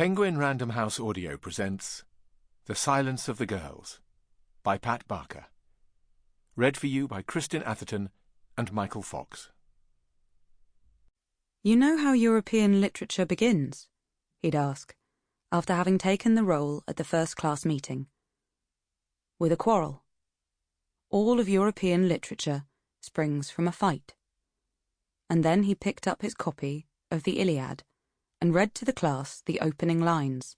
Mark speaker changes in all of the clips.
Speaker 1: Penguin Random House Audio presents The Silence of the Girls by Pat Barker. Read for you by Kristin Atherton and Michael Fox.
Speaker 2: "You know how European literature begins?" he'd ask, after having taken the roll at the first-class meeting. "With a quarrel. All of European literature springs from a fight." And then he picked up his copy of the Iliad and read to the class the opening lines.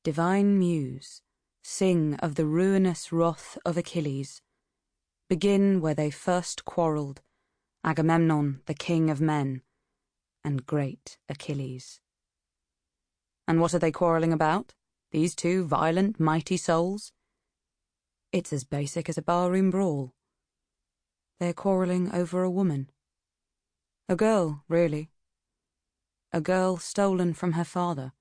Speaker 2: "Divine Muse, sing of the ruinous wrath of Achilles. Begin where they first quarrelled, Agamemnon, the king of men, and great Achilles." And what are they quarrelling about, these two violent, mighty souls? It's as basic as a barroom brawl. They're quarrelling over a woman. A girl, really. A girl stolen from her father.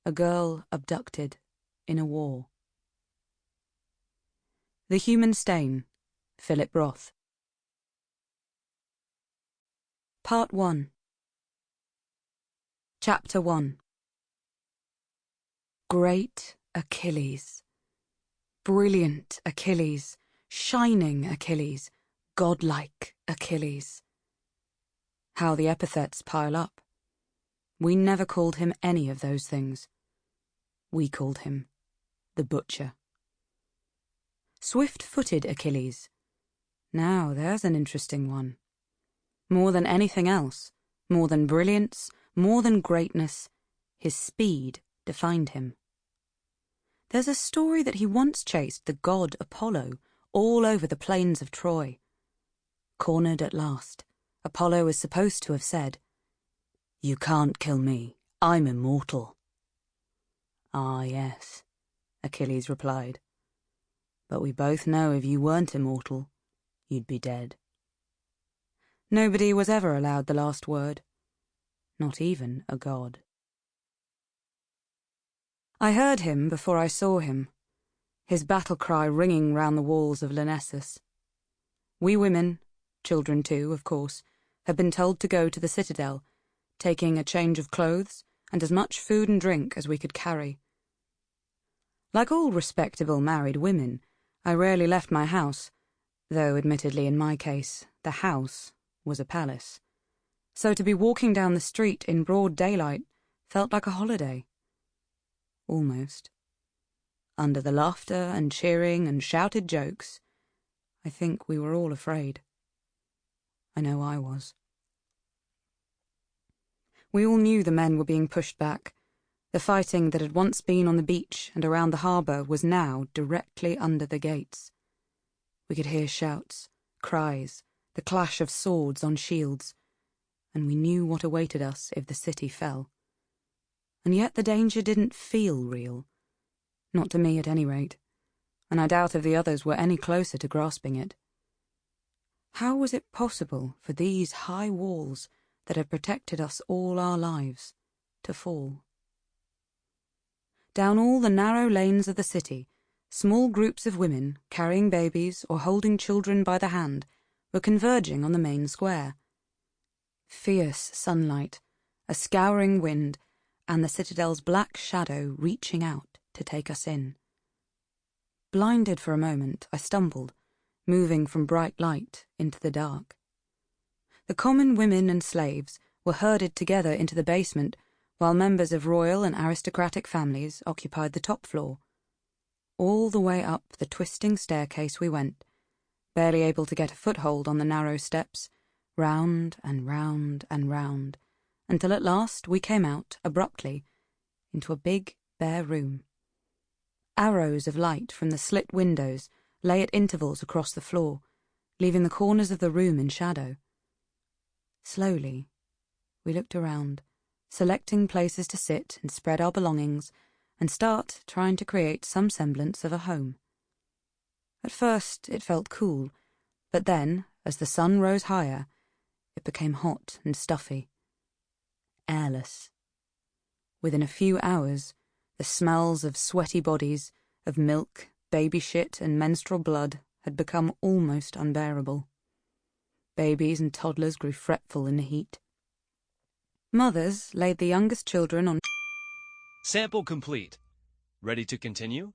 Speaker 2: A girl abducted in a war. The Human Stain, Philip Roth. Part 1. Chapter 1. Great Achilles. Brilliant Achilles. Shining Achilles. Godlike Achilles. How the epithets pile up. We never called him any of those things. We called him the Butcher. Swift-footed Achilles. Now there's an interesting one. More than anything else, more than brilliance, more than greatness, his speed defined him. There's a story that he once chased the god Apollo all over the plains of Troy. Cornered at last, Apollo is supposed to have said, "You can't kill me, I'm immortal." "Ah, yes," Achilles replied. "But we both know if you weren't immortal, you'd be dead." Nobody was ever allowed the last word. Not even a god. I heard him before I saw him, his battle cry ringing round the walls of Lyrnessus. We women, children too, of course, had been told to go to the citadel, taking a change of clothes and as much food and drink as we could carry. Like all respectable married women, I rarely left my house, though admittedly in my case the house was a palace. So to be walking down the street in broad daylight felt like a holiday. Almost. Under the laughter and cheering and shouted jokes, I think we were all afraid. I know I was. We all knew the men were being pushed back. The fighting that had once been on the beach and around the harbour was now directly under the gates. We could hear shouts, cries, the clash of swords on shields, and we knew what awaited us if the city fell. And yet the danger didn't feel real. Not to me at any rate, and I doubt if the others were any closer to grasping it. How was it possible for these high walls that had protected us all our lives to fall? Down all the narrow lanes of the city, small groups of women, carrying babies or holding children by the hand, were converging on the main square. Fierce sunlight, a scouring wind, and the citadel's black shadow reaching out to take us in. Blinded for a moment, I stumbled, moving from bright light into the dark. The common women and slaves were herded together into the basement, while members of royal and aristocratic families occupied the top floor. All the way up the twisting staircase we went, barely able to get a foothold on the narrow steps, round and round and round, until at last we came out, abruptly, into a big, bare room. Arrows of light from the slit windows lay at intervals across the floor, leaving the corners of the room in shadow. Slowly, we looked around, selecting places to sit and spread our belongings, and start trying to create some semblance of a home. At first it felt cool, but then, as the sun rose higher, it became hot and stuffy. Airless. Within a few hours, the smells of sweaty bodies, of milk, baby shit and menstrual blood had become almost unbearable. Babies and toddlers grew fretful in the heat. Mothers laid the youngest children on
Speaker 3: Sample complete. Ready to continue?